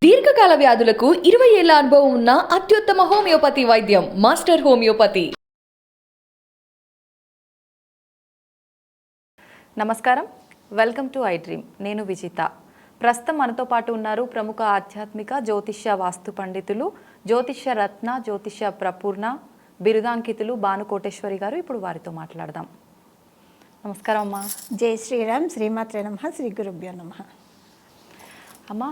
దీర్ఘకాల వ్యాధులకు 20 ఏళ్ల అనుభవం ఉన్న అత్యుత్తమ హోమియోపతి వైద్యం మాస్టర్ హోమియోపతి. నమస్కారం, వెల్కమ్ టు ఐ డ్రీమ్. నేను విజిత. ప్రస్తుతం మనతో పాటు ఉన్నారు ప్రముఖ ఆధ్యాత్మిక జ్యోతిష్య వాస్తు పండితులు, జ్యోతిష్య రత్న, జ్యోతిష్య ప్రపూర్ణ బిరుదాంకితులు భానుకోటేశ్వరి గారు. ఇప్పుడు వారితో మాట్లాడదాం. నమస్కారం అమ్మా. జై శ్రీరామ్. శ్రీమాత్రే నమః. శ్రీ గురుభ్యో నమః. అమ్మ,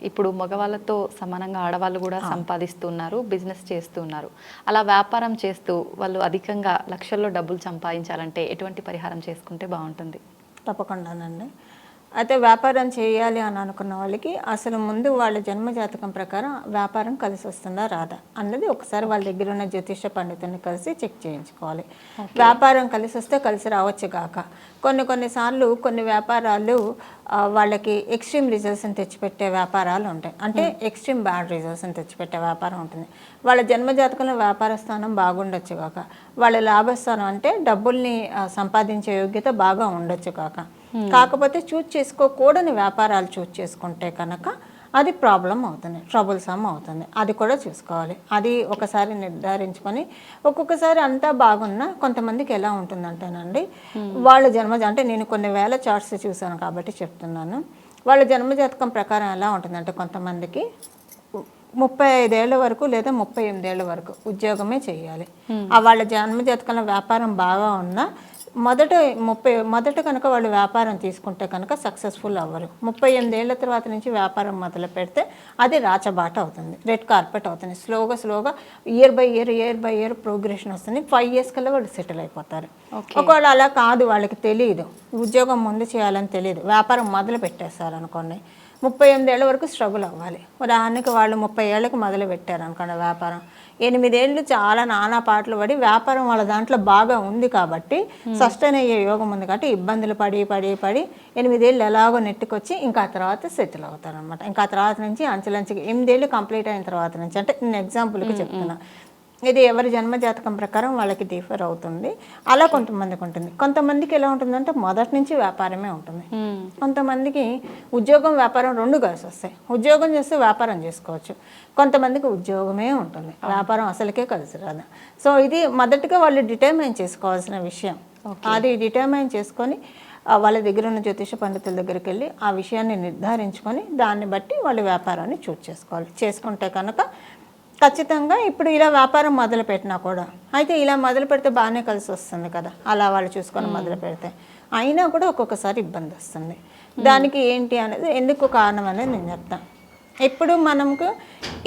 ఇప్పుడు మగవాళ్ళతో సమానంగా ఆడవాళ్ళు కూడా సంపాదిస్తున్నారు, బిజినెస్ చేస్తున్నారు. అలా వ్యాపారం చేస్తూ వాళ్ళు అధికంగా లక్షల్లో డబ్బులు సంపాదించాలంటే ఎటువంటి పరిహారం చేసుకుంటే బాగుంటుంది? తప్పకుండానండి. అయితే వ్యాపారం చేయాలి అని అనుకున్న వాళ్ళకి అసలు ముందు వాళ్ళ జన్మజాతకం ప్రకారం వ్యాపారం కలిసి వస్తుందా రాదా అన్నది ఒకసారి వాళ్ళ దగ్గర ఉన్న జ్యోతిష పండితుని కలిసి చెక్ చేయించుకోవాలి. వ్యాపారం కలిసి వస్తే కలిసి రావచ్చు కాక కొన్నిసార్లు కొన్ని వ్యాపారాలు వాళ్ళకి ఎక్స్ట్రీమ్ రిజల్ట్స్ని తెచ్చిపెట్టే వ్యాపారాలు ఉంటాయి. అంటే ఎక్స్ట్రీమ్ బ్యాడ్ రిజల్ట్స్ని తెచ్చిపెట్టే వ్యాపారం ఉంటుంది. వాళ్ళ జన్మజాతకంలో వ్యాపార స్థానం బాగుండొచ్చు కాక, వాళ్ళ లాభస్థానం అంటే డబ్బుల్ని సంపాదించే యోగ్యత బాగా ఉండొచ్చు కాక, కాకపోతే చూజ్ చేసుకోకూడని వ్యాపారాలు చూజ్ చేసుకుంటే కనుక అది ప్రాబ్లం అవుతుంది, ట్రబుల్సమ్ అవుతుంది. అది కూడా చూసుకోవాలి. అది ఒకసారి నిర్ధారించుకొని, ఒక్కొక్కసారి అంతా బాగున్నా కొంతమందికి ఎలా ఉంటుందంటేనండి, వాళ్ళ అంటే నేను కొన్ని వేల చార్ట్స్ చూశాను కాబట్టి చెప్తున్నాను. వాళ్ళ జన్మజాతకం ప్రకారం ఎలా ఉంటుందంటే, కొంతమందికి 35 ఏళ్ల వరకు లేదా 38 వరకు ఉద్యోగమే చేయాలి. వాళ్ళ జన్మజాతకంలో వ్యాపారం బాగా ఉన్నా మొదట కనుక వాళ్ళు వ్యాపారం తీసుకుంటే కనుక సక్సెస్ఫుల్ అవ్వరు. 38 తర్వాత నుంచి వ్యాపారం మొదలు పెడితే అది రాచబాట అవుతుంది, రెడ్ కార్పెట్ అవుతుంది. స్లోగా ఇయర్ బై ఇయర్ ప్రోగ్రెషన్ వస్తుంది. 5 years కల్లా వాళ్ళు సెటిల్ అయిపోతారు. ఒకవేళ అలా కాదు, వాళ్ళకి తెలియదు, ఉద్యోగం ముందు చేయాలని తెలియదు, వ్యాపారం మొదలు పెట్టేస్తారు అనుకోండి, 38 ఏళ్ల వరకు స్ట్రగుల్ అవ్వాలి. ఉదాహరణకి వాళ్ళు 30 ఏళ్ళకి మొదలు పెట్టారు అనుకోండి వ్యాపారం, 8 ఏళ్ళు చాలా నానా పాటలు పడి వ్యాపారం వాళ్ళ దాంట్లో బాగా ఉంది కాబట్టి, సస్టైన్ అయ్యే యోగం ఉంది కాబట్టి ఇబ్బందులు పడి 8 ఏళ్ళు ఎలాగో నెట్టుకొచ్చి ఇంకా తర్వాత సెటిల్ అవుతారు అనమాట. ఇంకా తర్వాత నుంచి అంచెలంచెకి 8 ఏళ్ళు కంప్లీట్ అయిన తర్వాత నుంచి, అంటే నేను ఎగ్జాంపుల్కి చెప్తున్నా, ఇది ఎవరి జన్మజాతకం ప్రకారం వాళ్ళకి డిఫర్ అవుతుంది. అలా కొంతమందికి ఉంటుంది. కొంతమందికి ఎలా ఉంటుందంటే మొదటి నుంచి వ్యాపారమే ఉంటుంది. కొంతమందికి ఉద్యోగం వ్యాపారం 2 కలిసి వస్తాయి. ఉద్యోగం చేస్తే వ్యాపారం చేసుకోవచ్చు. కొంతమందికి ఉద్యోగమే ఉంటుంది, వ్యాపారం అసలుకే కలిసి రాదు. సో ఇది మొదటిగా వాళ్ళు డిటర్మైన్ చేసుకోవాల్సిన విషయం. అది డిటర్మైన్ చేసుకొని వాళ్ళ దగ్గర ఉన్న జ్యోతిష పండితుల దగ్గరికి వెళ్ళి ఆ విషయాన్ని నిర్ధారించుకొని దాన్ని బట్టి వాళ్ళు వ్యాపారాన్ని చూస్ చేసుకోవాలి. చేసుకుంటే కనుక ఖచ్చితంగా ఇప్పుడు ఇలా వ్యాపారం మొదలు పెట్టినా కూడా, అయితే ఇలా మొదలు పెడితే బాగానే కలిసి వస్తుంది కదా, అలా వాళ్ళు చూసుకొని మొదలు పెడితే అయినా కూడా ఒక్కొక్కసారి ఇబ్బంది వస్తుంది. దానికి ఏంటి అనేది, ఎందుకు కారణం అనేది నేను చెప్తాను.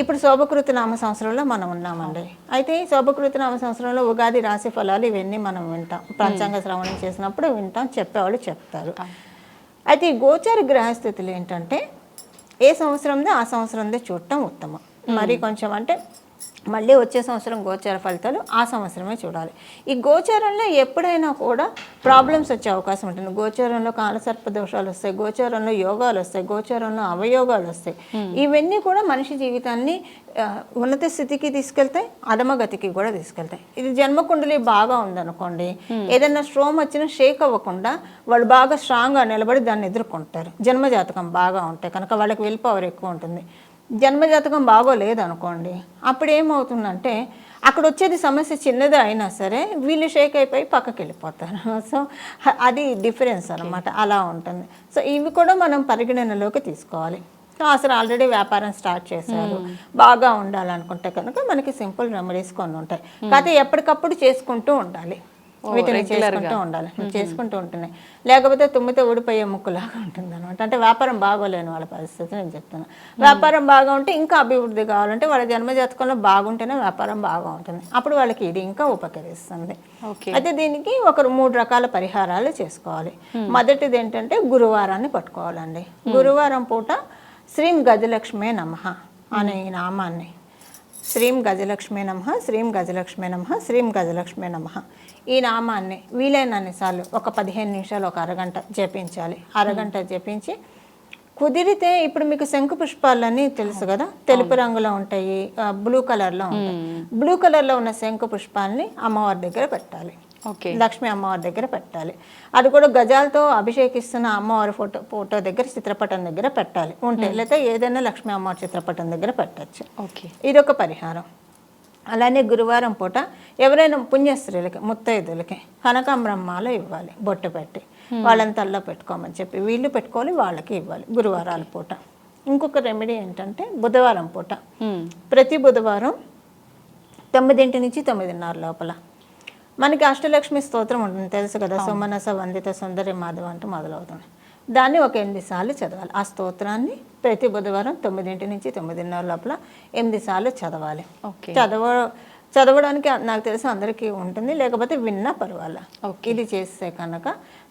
ఇప్పుడు శోభకృత నామ సంవత్సరంలో మనం ఉన్నామండి. అయితే శోభకృత నామ సంవత్సరంలో ఉగాది రాశి ఫలాలు ఇవన్నీ మనం వింటాం, పంచాంగ శ్రవణం చేసినప్పుడు వింటాం, చెప్పేవాళ్ళు చెప్తారు. అయితే ఈ గోచార గ్రహస్థితులు ఏంటంటే ఏ సంవత్సరంలో ఆ సంవత్సరంలో చూడటం ఉత్తమం. మరి కొంచెం అంటే మళ్ళీ వచ్చే సంవత్సరం గోచార ఫలితాలు ఆ సంవత్సరమే చూడాలి. ఈ గోచారంలో ఎప్పుడైనా కూడా ప్రాబ్లమ్స్ వచ్చే అవకాశం ఉంటుంది. గోచారంలో కాలసర్ప దోషాలు వస్తాయి, గోచారంలో యోగాలు వస్తాయి, గోచారంలో అవయోగాలు వస్తాయి. ఇవన్నీ కూడా మనిషి జీవితాన్ని ఉన్నత స్థితికి తీసుకెళ్తాయి, అధమగతికి కూడా తీసుకెళ్తాయి. ఇది జన్మకుండలి బాగా ఉందనుకోండి, ఏదైనా స్ట్రోమ్ వచ్చినా షేక్ అవ్వకుండా వాళ్ళు బాగా స్ట్రాంగ్గా నిలబడి దాన్ని ఎదుర్కొంటారు. జన్మజాతకం బాగా ఉంటాయి కనుక వాళ్ళకి విల్ పవర్ ఎక్కువ ఉంటుంది. జన్మజాతకం బాగోలేదు అనుకోండి, అప్పుడు ఏమవుతుందంటే అక్కడ వచ్చేది సమస్య చిన్నదే అయినా సరే వీళ్ళు షేక్ అయిపోయి పక్కకి వెళ్ళిపోతారు. సో అది డిఫరెన్స్ అనమాట, అలా ఉంటుంది. సో ఇవి కూడా మనం పరిగణనలోకి తీసుకోవాలి. సో అసలు ఆల్రెడీ వ్యాపారం స్టార్ట్ చేశారు, బాగా ఉండాలనుకుంటే కనుక మనకి సింపుల్ రెమెడీస్ కొన్ని ఉంటాయి. కాకపోతే ఎప్పటికప్పుడు చేసుకుంటూ ఉండాలి, వీటిని చేసుకుంటూ ఉండాలి, చేసుకుంటూ ఉంటున్నాయి. లేకపోతే తుమ్మితే ఊడిపోయే ముక్కులాగా ఉంటుంది అనమాట. అంటే వ్యాపారం బాగోలేని వాళ్ళ పరిస్థితి నేను చెప్తున్నాను. వ్యాపారం బాగా ఉంటే ఇంకా అభివృద్ధి కావాలంటే వాళ్ళ జన్మజాతకంలో బాగుంటేనే వ్యాపారం బాగా ఉంటుంది, అప్పుడు వాళ్ళకి ఇది ఇంకా ఉపకరిస్తుంది. అయితే దీనికి 3 రకాల పరిహారాలు చేసుకోవాలి. మొదటిది ఏంటంటే గురువారాన్ని పట్టుకోవాలండి. గురువారం పూట శ్రీం గజలక్ష్మే నమః అనే ఈ నామాన్ని, శ్రీం గజలక్ష్మే నమః, శ్రీం గజలక్ష్మే నమః, శ్రీం గజలక్ష్మే నమః, ఈ నామాన్ని వీలైనన్నిసార్లు ఒక 15 నిమిషాలు, ఒక అరగంట జపించాలి. అరగంట జపించి కుదిరితే, ఇప్పుడు మీకు శంకు పుష్పాలని తెలుసు కదా, తెలుపు రంగులో ఉంటాయి, బ్లూ కలర్లో ఉంటాయి. బ్లూ కలర్లో ఉన్న శంకు పుష్పాలని అమ్మవారి దగ్గర పెట్టాలి. ఓకే. లక్ష్మీ అమ్మవారి దగ్గర పెట్టాలి. అది కూడా గజాలతో అభిషేకిస్తున్న అమ్మవారి ఫోటో దగ్గర, చిత్రపటం దగ్గర పెట్టాలి ఉంటే, లేకపోతే ఏదైనా లక్ష్మీ అమ్మవారి చిత్రపటం దగ్గర పెట్టచ్చు. ఓకే. ఇదొక పరిహారం. అలానే గురువారం పూట ఎవరైనా పుణ్యస్త్రీలకి, ముత్తైదులకి కనకాంబరం మాల ఇవ్వాలి బొట్టు పెట్టి, వాళ్ళని తల్లో పెట్టుకోమని చెప్పి వీళ్ళు పెట్టుకోవాలి, వాళ్ళకి ఇవ్వాలి గురువారాల పూట. ఇంకొక రెమెడీ ఏంటంటే బుధవారం పూట, ప్రతి బుధవారం 9 నుంచి 9:30 లోపల మనకి అష్టలక్ష్మి స్తోత్రం ఉంటుంది తెలుసు కదా, సుమనస వందిత సుందరి మాధవ అంటూ మొదలవుతుంది. దాన్ని ఒక 8 సార్లు చదవాలి. ఆ స్తోత్రాన్ని ప్రతి బుధవారం 9 నుంచి 9:30 లోపల 8 సార్లు చదవాలి. చదవడానికి నాకు తెలిసి అందరికీ ఉంటుంది, లేకపోతే విన్నా పర్వాలా. ఇది చేస్తే కనుక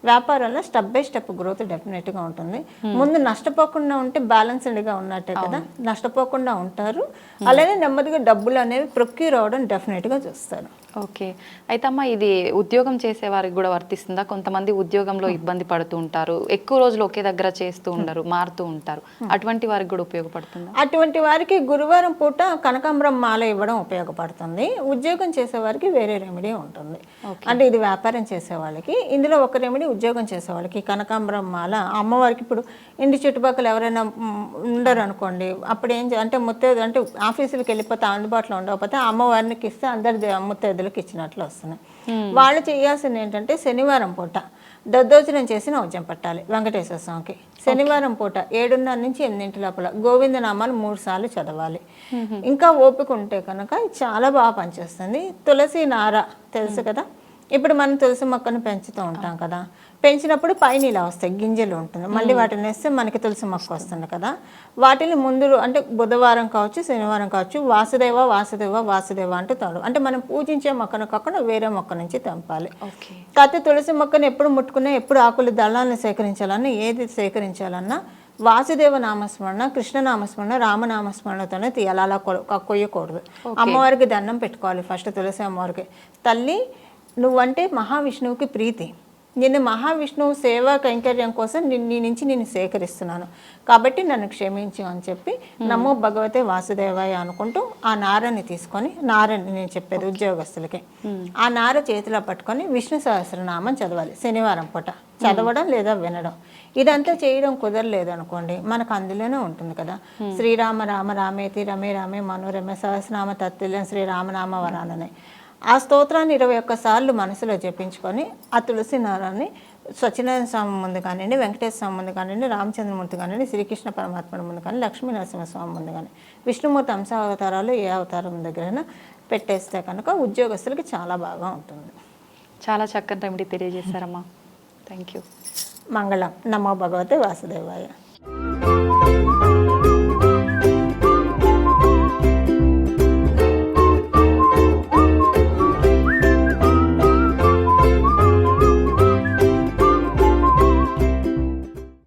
వ్యాపారంలో స్టెప్ బై స్టెప్ గ్రోత్ డెఫినెట్గా ఉంటుంది. ముందు నష్టపోకుండా ఉంటే బ్యాలెన్స్డ్గా ఉన్నట్టే కదా, నష్టపోకుండా ఉంటారు. అలానే నెమ్మదిగా డబ్బులు అనేవి ప్రొక్యూర్ అవ్వడం డెఫినెట్గా చూస్తారు. ఓకే. అయితే అమ్మ, ఇది ఉద్యోగం చేసే వారికి కూడా వర్తిస్తుందా? కొంతమంది ఉద్యోగంలో ఇబ్బంది పడుతూ ఉంటారు, ఎక్కువ రోజులు ఒకే దగ్గర చేస్తూ ఉండరు, మారుతూ ఉంటారు. అటువంటి వారికి కూడా ఉపయోగపడుతుందా? అటువంటి వారికి గురువారం పూట కనకాంబరం మాల ఇవ్వడం ఉపయోగపడుతుంది. ఉద్యోగం చేసే వారికి వేరే రెమెడీ ఉంటుంది. అంటే ఇది వ్యాపారం చేసే వాళ్ళకి, ఇందులో ఒక రెమెడీ ఉద్యోగం చేసే వాళ్ళకి. కనకాంబరం మాల అమ్మవారికి, ఇప్పుడు ఇంటి చుట్టుపక్కల ఎవరైనా ఉండరు అనుకోండి, అప్పుడు అంటే ముత్తైదు అంటే ఆఫీసులకు వెళ్ళిపోతే అందుబాటులో ఉండకపోతే అమ్మవారికి ఇస్తే అందరి ముత్తైదులకు ఇచ్చినట్లు వస్తున్నాయి. వాళ్ళు చేయాల్సింది ఏంటంటే శనివారం పూట దద్దోజనం చేసి నైవేద్యం పెట్టాలి వెంకటేశ్వర స్వామికి. శనివారం పూట 7:30 నుంచి 8 లోపల గోవిందనామాలు 3 సార్లు చదవాలి. ఇంకా ఓపిక ఉంటే కనుక చాలా బాగా పనిచేస్తుంది. తులసి నార తెలుసు కదా, ఇప్పుడు మనం తులసి మొక్కను పెంచుతూ ఉంటాం కదా, పెంచినప్పుడు పైన ఇలా వస్తాయి గింజలు ఉంటుంది, మళ్ళీ వాటిని వేస్తే మనకి తులసి మొక్క వస్తుంది కదా, వాటిని ముందు అంటే బుధవారం కావచ్చు, శనివారం కావచ్చు, వాసుదేవ వాసుదేవ వాసుదేవ అంటూ తాడు, అంటే మనం పూజించే మొక్కను కాకుండా వేరే మొక్క నుంచి తెంపాలి. కాకపోతే తులసి మొక్కను ఎప్పుడు ముట్టుకున్నా, ఎప్పుడు ఆకులు దళాలను సేకరించాలన్నా, ఏది సేకరించాలన్నా వాసుదేవ నామస్మరణ, కృష్ణ నామస్మరణ, రామనామస్మరణతోనే తీయాలి. అలా కొయ్యకూడదు. అమ్మవారికి దండం పెట్టుకోవాలి ఫస్ట్. తులసి అమ్మవారికి, తల్లి నువ్వంటే మహావిష్ణువుకి ప్రీతి, నేను మహావిష్ణువు సేవా కైంకర్యం కోసం నీ నుంచి నేను సేకరిస్తున్నాను కాబట్టి నన్ను క్షమించు అని చెప్పి నమో భగవతే వాసుదేవాయ అనుకుంటూ ఆ నారని తీసుకొని, నారని నేను చెప్పేది ఉద్యోగస్తులకి, ఆ నార చేతిలో పట్టుకొని విష్ణు సహస్రనామం చదవాలి శనివారం పూట. చదవడం లేదా వినడం, ఇదంతా చేయడం కుదరలేదు అనుకోండి, మనకు అందులోనే ఉంటుంది కదా, శ్రీరామ రామ రామేతి రమే రామే మనోరమే సహస్రనామ తత్తుల్యం శ్రీరామనామ వరాననే ఆ స్తోత్రాన్ని 21 సార్లు మనసులో జపించుకొని ఆ తులసి నారాన్ని సత్యనారాయణ స్వామి ముందు కానివ్వండి, వెంకటేశ్వర స్వామి ముందు కానివ్వండి, రామచంద్రమూర్తి కానివ్వండి, శ్రీకృష్ణ పరమాత్మ ముందు కానీ, లక్ష్మీ నరసింహస్వామి ముందు కానీ, విష్ణుమూర్తి అంశావతారాలు ఏ అవతారం దగ్గరైనా పెట్టేస్తే కనుక ఉద్యోగస్తులకి చాలా బాగా ఉంటుంది. చాలా చక్కని రెమెడీ తెలియజేశారమ్మా. Thank you. మంగళం. నమో భగవతే వాసుదేవాయ.